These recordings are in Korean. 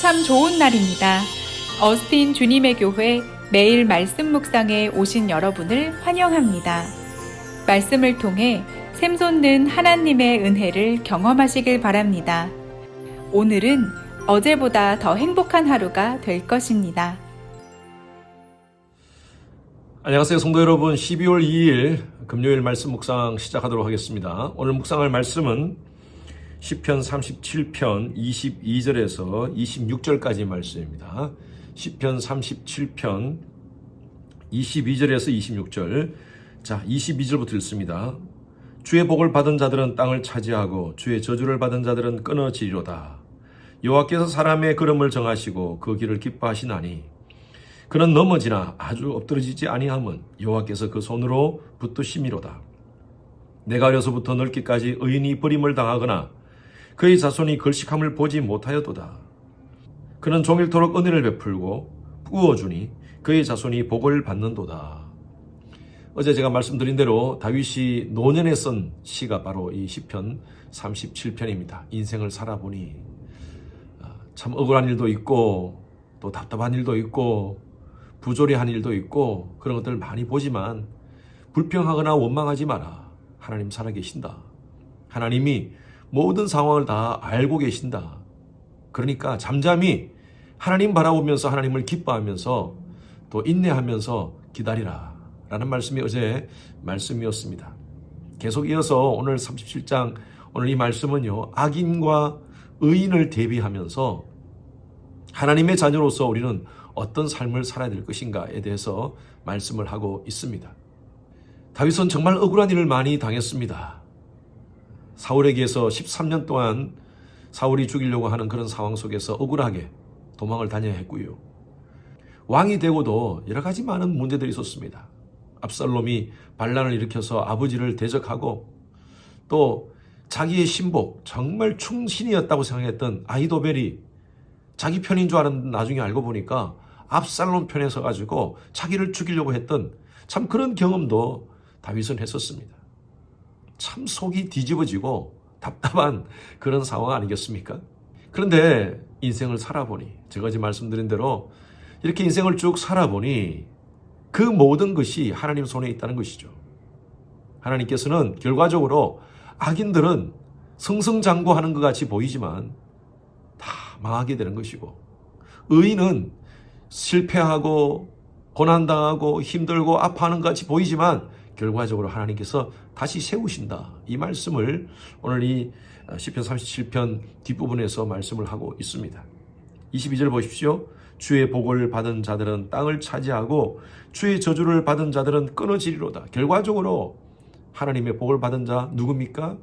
참 좋은 날입니다. 어스틴 주님의 교회 매일 말씀 묵상에 오신 여러분을 환영합니다. 말씀을 통해 샘솟는 하나님의 은혜를 경험하시길 바랍니다. 오늘은 어제보다 더 행복한 하루가 될 것입니다. 안녕하세요 성도 여러분, 12월 2일 금요일 말씀 묵상 시작하도록 하겠습니다. 오늘 묵상할 말씀은 시편 37편 22절에서 26절까지 말씀입니다. 시편 37편 22절에서 26절. 자, 22절부터 읽습니다. 주의 복을 받은 자들은 땅을 차지하고 주의 저주를 받은 자들은 끊어지리로다. 여호와께서 사람의 걸음을 정하시고 그 길을 기뻐하시나니 그는 넘어지나 아주 엎드러지지 아니함은 여호와께서 그 손으로 붙드심이로다. 내가 어려서부터 늙기까지 의인이 버림을 당하거나 그의 자손이 걸식함을 보지 못하였도다. 그는 종일토록 은혜를 베풀고 부어주니 그의 자손이 복을 받는도다. 어제 제가 말씀드린 대로 다윗이 노년에 쓴 시가 바로 이 시편 37편입니다. 인생을 살아보니 참 억울한 일도 있고 또 답답한 일도 있고 부조리한 일도 있고 그런 것들을 많이 보지만 불평하거나 원망하지 마라. 하나님 살아계신다. 하나님이 모든 상황을 다 알고 계신다. 그러니까 잠잠히 하나님 바라보면서 하나님을 기뻐하면서 또 인내하면서 기다리라 라는 말씀이 어제 말씀이었습니다. 계속 이어서 오늘 37장 오늘 이 말씀은요, 악인과 의인을 대비하면서 하나님의 자녀로서 우리는 어떤 삶을 살아야 될 것인가에 대해서 말씀을 하고 있습니다. 다윗은 정말 억울한 일을 많이 당했습니다. 사울에게서 13년 동안 사울이 죽이려고 하는 그런 상황 속에서 억울하게 도망을 다녀야 했고요. 왕이 되고도 여러 가지 많은 문제들이 있었습니다. 압살롬이 반란을 일으켜서 아버지를 대적하고 또 자기의 신복, 정말 충신이었다고 생각했던 아히도벨이 자기 편인 줄 알았는데 나중에 알고 보니까 압살롬 편에 서가지고 자기를 죽이려고 했던 참 그런 경험도 다윗은 했었습니다. 참 속이 뒤집어지고 답답한 그런 상황 아니겠습니까? 그런데 인생을 살아보니, 제가 어제 말씀드린 대로 이렇게 인생을 쭉 살아보니 그 모든 것이 하나님 손에 있다는 것이죠. 하나님께서는 결과적으로 악인들은 승승장구하는 것 같이 보이지만 다 망하게 되는 것이고, 의인은 실패하고 고난당하고 힘들고 아파하는 것 같이 보이지만 결과적으로 하나님께서 다시 세우신다. 이 말씀을 오늘 이 시편 37편 뒷부분에서 말씀을 하고 있습니다. 22절 보십시오. 주의 복을 받은 자들은 땅을 차지하고 주의 저주를 받은 자들은 끊어지리로다. 결과적으로 하나님의 복을 받은 자 누굽니까?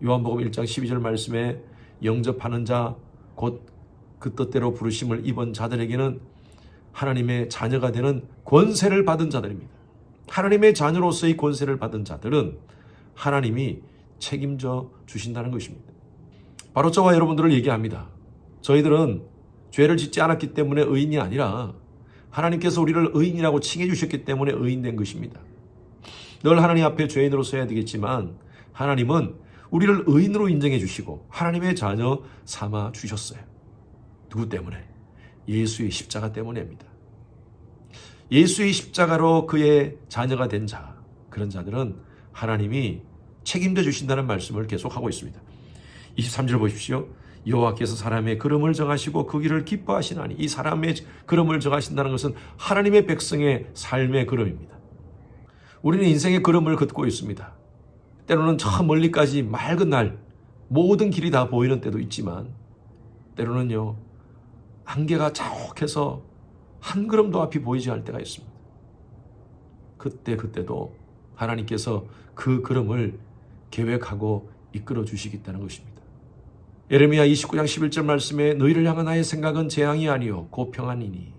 요한복음 1장 12절 말씀에 영접하는 자, 곧 그 뜻대로 부르심을 입은 자들에게는 하나님의 자녀가 되는 권세를 받은 자들입니다. 하나님의 자녀로서의 권세를 받은 자들은 하나님이 책임져 주신다는 것입니다. 바로 저와 여러분들을 얘기합니다. 저희들은 죄를 짓지 않았기 때문에 의인이 아니라 하나님께서 우리를 의인이라고 칭해 주셨기 때문에 의인된 것입니다. 늘 하나님 앞에 죄인으로 서야 되겠지만 하나님은 우리를 의인으로 인정해 주시고 하나님의 자녀 삼아 주셨어요. 누구 때문에? 예수의 십자가 때문입니다. 예수의 십자가로 그의 자녀가 된 자, 그런 자들은 하나님이 책임져 주신다는 말씀을 계속하고 있습니다. 23절 보십시오. 여호와께서 사람의 걸음을 정하시고 그 길을 기뻐하시나니, 이 사람의 걸음을 정하신다는 것은 하나님의 백성의 삶의 걸음입니다. 우리는 인생의 걸음을 걷고 있습니다. 때로는 저 멀리까지 맑은 날 모든 길이 다 보이는 때도 있지만 때로는요, 안개가 자욱해서 한 걸음도 앞이 보이지 않을 때가 있습니다. 그때도 하나님께서 그 걸음을 계획하고 이끌어 주시겠다는 것입니다. 예레미야 29장 11절 말씀에 너희를 향한 나의 생각은 재앙이 아니요 곧 평안이니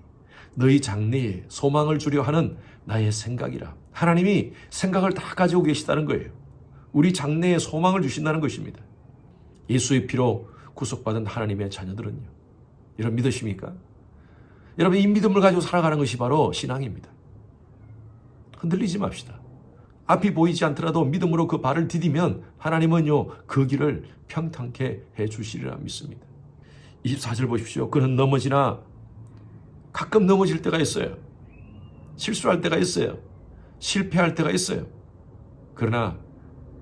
너희 장래에 소망을 주려 하는 나의 생각이라. 하나님이 생각을 다 가지고 계시다는 거예요. 우리 장래에 소망을 주신다는 것입니다. 예수의 피로 구속받은 하나님의 자녀들은요, 여러분 믿으십니까? 여러분, 이 믿음을 가지고 살아가는 것이 바로 신앙입니다. 흔들리지 맙시다. 앞이 보이지 않더라도 믿음으로 그 발을 디디면 하나님은요 그 길을 평탄케 해 주시리라 믿습니다. 24절 보십시오. 그는 넘어지나 가끔 넘어질 때가 있어요. 실수할 때가 있어요. 실패할 때가 있어요. 그러나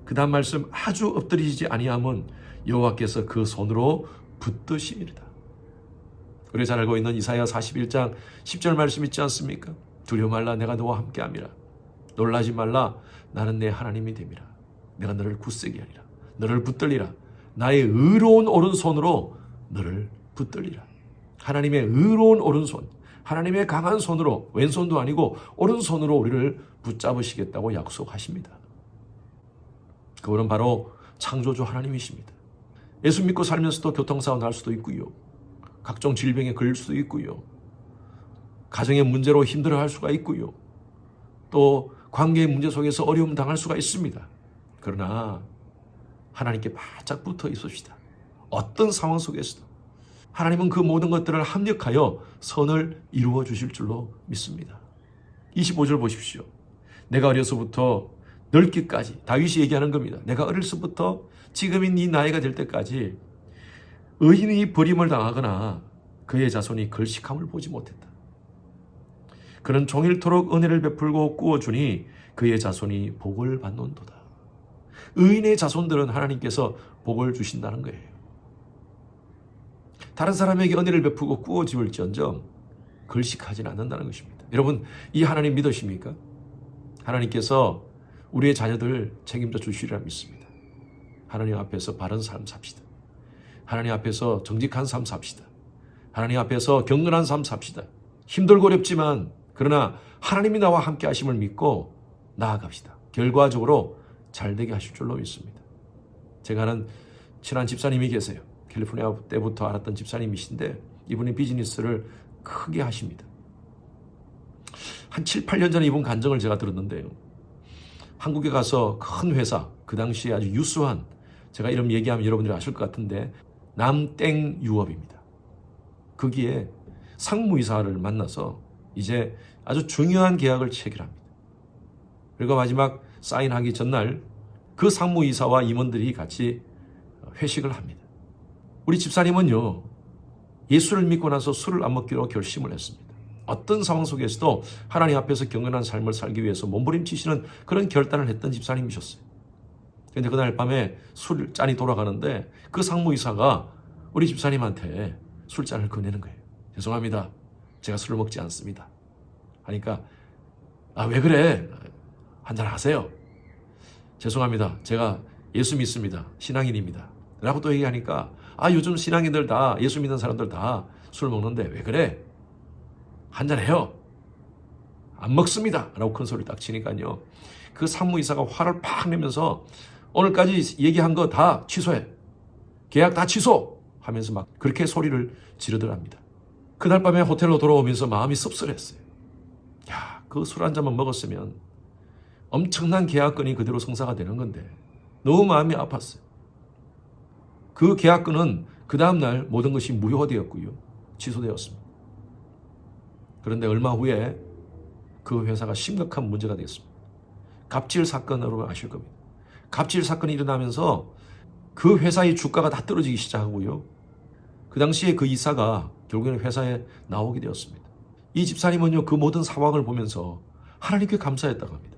그 다음 말씀 아주 엎드리지 아니하면 여호와께서 그 손으로 붙드시리다. 우리 잘 알고 있는 이사야 41장 10절 말씀 있지 않습니까? 두려워 말라 내가 너와 함께함이라. 놀라지 말라 나는 내 하나님이 됨이라. 내가 너를 굳세게 하리라. 너를 붙들리라. 나의 의로운 오른손으로 너를 붙들리라. 하나님의 의로운 오른손, 하나님의 강한 손으로, 왼손도 아니고 오른손으로 우리를 붙잡으시겠다고 약속하십니다. 그분은 바로 창조주 하나님이십니다. 예수 믿고 살면서도 교통사고 날 수도 있고요. 각종 질병에 걸릴 수도 있고요. 가정의 문제로 힘들어할 수가 있고요. 또 관계의 문제 속에서 어려움 당할 수가 있습니다. 그러나 하나님께 바짝 붙어 있읍시다. 어떤 상황 속에서도 하나님은 그 모든 것들을 합력하여 선을 이루어 주실 줄로 믿습니다. 25절 보십시오. 내가 어려서부터 늙기까지, 다윗이 얘기하는 겁니다. 내가 어려서부터 지금인 이 나이가 될 때까지 의인이 버림을 당하거나 그의 자손이 걸식함을 보지 못했다. 그는 종일토록 은혜를 베풀고 꾸어주니 그의 자손이 복을 받는도다. 의인의 자손들은 하나님께서 복을 주신다는 거예요. 다른 사람에게 은혜를 베푸고 꾸어줄지언정 걸식하지는 않는다는 것입니다. 여러분, 이 하나님 믿으십니까? 하나님께서 우리의 자녀들 책임져 주시리라 믿습니다. 하나님 앞에서 바른 삶 삽시다. 하나님 앞에서 정직한 삶 삽시다. 하나님 앞에서 경건한 삶 삽시다. 힘들고 어렵지만 그러나 하나님이 나와 함께 하심을 믿고 나아갑시다. 결과적으로 잘되게 하실 줄로 믿습니다. 제가 아는 친한 집사님이 계세요. 캘리포니아 때부터 알았던 집사님이신데 이분이 비즈니스를 크게 하십니다. 한 7, 8년 전에 이분 간증을 제가 들었는데요. 한국에 가서 큰 회사, 그 당시에 아주 유수한, 제가 이름 얘기하면 여러분들이 아실 것 같은데 남땡 유업입니다. 거기에 상무이사를 만나서 이제 아주 중요한 계약을 체결합니다. 그리고 마지막 사인하기 전날 그 상무이사와 임원들이 같이 회식을 합니다. 우리 집사님은요, 예수를 믿고 나서 술을 안 먹기로 결심을 했습니다. 어떤 상황 속에서도 하나님 앞에서 경건한 삶을 살기 위해서 몸부림치시는 그런 결단을 했던 집사님이셨어요. 그런데 그날 밤에 술잔이 돌아가는데 그 상무이사가 우리 집사님한테 술잔을 건네는 거예요. 죄송합니다. 제가 술을 먹지 않습니다. 하니까 왜 그래? 한잔 하세요. 죄송합니다. 제가 예수 믿습니다. 신앙인입니다. 라고 또 얘기하니까 요즘 신앙인들 다, 예수 믿는 사람들 다 술 먹는데 왜 그래? 한잔 해요. 안 먹습니다. 라고 큰 소리를 딱 치니까요. 그 상무이사가 화를 팍 내면서 오늘까지 얘기한 거 다 취소해. 계약 다 취소! 하면서 막 그렇게 소리를 지르더랍니다. 그날 밤에 호텔로 돌아오면서 마음이 씁쓸했어요. 그 술 한 잔만 먹었으면 엄청난 계약건이 그대로 성사가 되는 건데 너무 마음이 아팠어요. 그 계약건은 그 다음날 모든 것이 무효되었고요. 취소되었습니다. 그런데 얼마 후에 그 회사가 심각한 문제가 되었습니다. 갑질 사건으로 아실 겁니다. 갑질 사건이 일어나면서 그 회사의 주가가 다 떨어지기 시작하고요. 그 당시에 그 이사가 결국에는 회사에 나오게 되었습니다. 이 집사님은요, 그 모든 상황을 보면서 하나님께 감사했다고 합니다.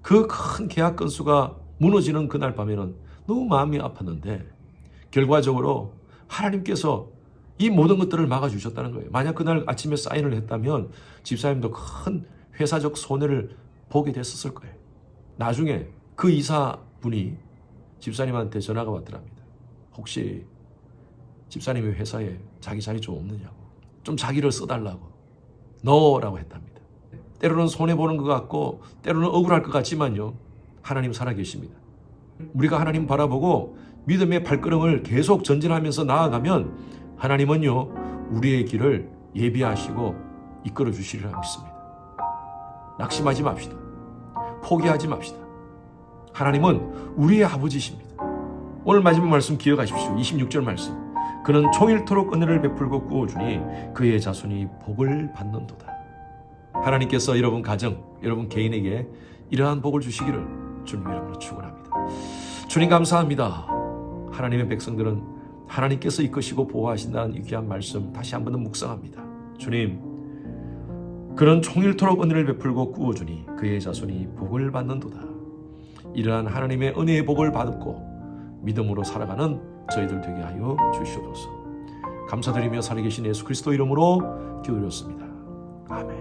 그 큰 계약 건수가 무너지는 그날 밤에는 너무 마음이 아팠는데 결과적으로 하나님께서 이 모든 것들을 막아주셨다는 거예요. 만약 그날 아침에 사인을 했다면 집사님도 큰 회사적 손해를 보게 됐었을 거예요. 나중에 그 이사분이 집사님한테 전화가 왔더랍니다. 혹시 집사님의 회사에 자기 자리 좀 없느냐고. 좀 자기를 써달라고. 너라고 했답니다. 때로는 손해보는 것 같고 때로는 억울할 것 같지만요. 하나님 살아계십니다. 우리가 하나님 바라보고 믿음의 발걸음을 계속 전진하면서 나아가면 하나님은요, 우리의 길을 예비하시고 이끌어 주시리라 믿습니다. 낙심하지 맙시다. 포기하지 맙시다. 하나님은 우리의 아버지십니다. 오늘 마지막 말씀 기억하십시오. 26절 말씀. 그는 종일토록 은혜를 베풀고 꾸어주니 그의 자손이 복을 받는도다. 하나님께서 여러분 가정, 여러분 개인에게 이러한 복을 주시기를 주님의 이름으로 축원합니다. 주님 감사합니다. 하나님의 백성들은 하나님께서 이끄시고 보호하신다는 이 귀한 말씀 다시 한번 더 묵상합니다. 주님, 그런 총일토록 은혜를 베풀고 구워주니 그의 자손이 복을 받는도다. 이러한 하나님의 은혜의 복을 받고 믿음으로 살아가는 저희들 되게 하여 주시옵소서. 감사드리며 살아계신 예수 그리스도 이름으로 기도드렸습니다. 아멘.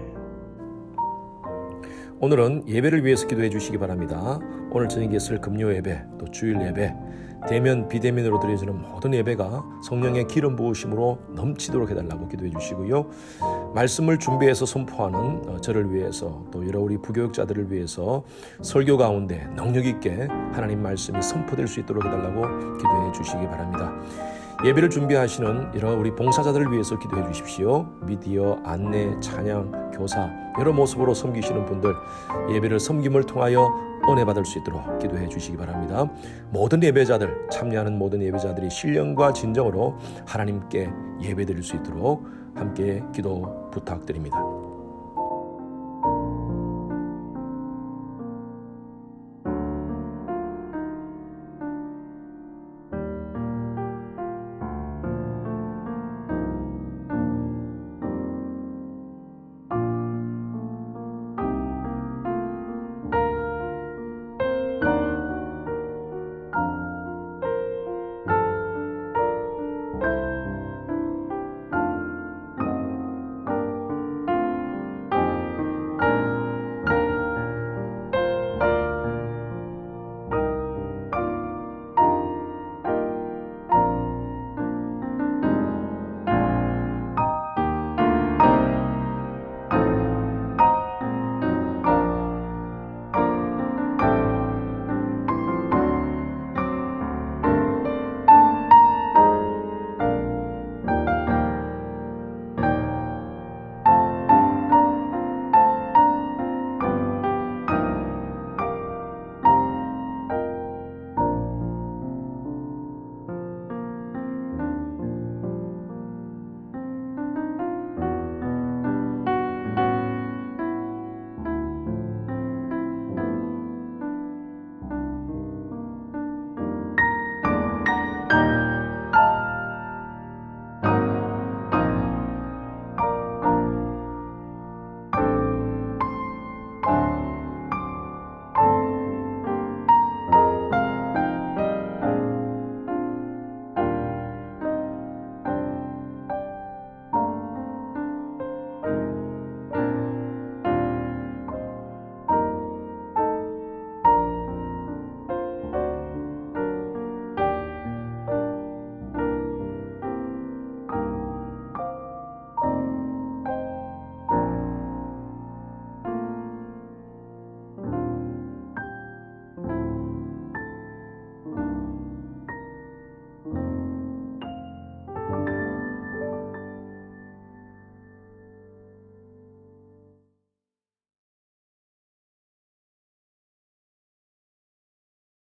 오늘은 예배를 위해서 기도해 주시기 바랍니다. 오늘 저녁에 있을 금요 예배, 또 주일 예배, 대면 비대면으로 드려지는 모든 예배가 성령의 기름 부으심으로 넘치도록 해달라고 기도해 주시고요. 말씀을 준비해서 선포하는 저를 위해서, 또 여러 우리 부교육자들을 위해서 설교 가운데 능력 있게 하나님 말씀이 선포될 수 있도록 해달라고 기도해 주시기 바랍니다. 예배를 준비하시는 여러 우리 봉사자들을 위해서 기도해 주십시오. 미디어, 안내, 찬양, 교사 여러 모습으로 섬기시는 분들, 예배를 섬김을 통하여 은혜 받을 수 있도록 기도해 주시기 바랍니다. 모든 예배자들, 참여하는 모든 예배자들이 신령과 진정으로 하나님께 예배드릴 수 있도록 함께 기도 부탁드립니다.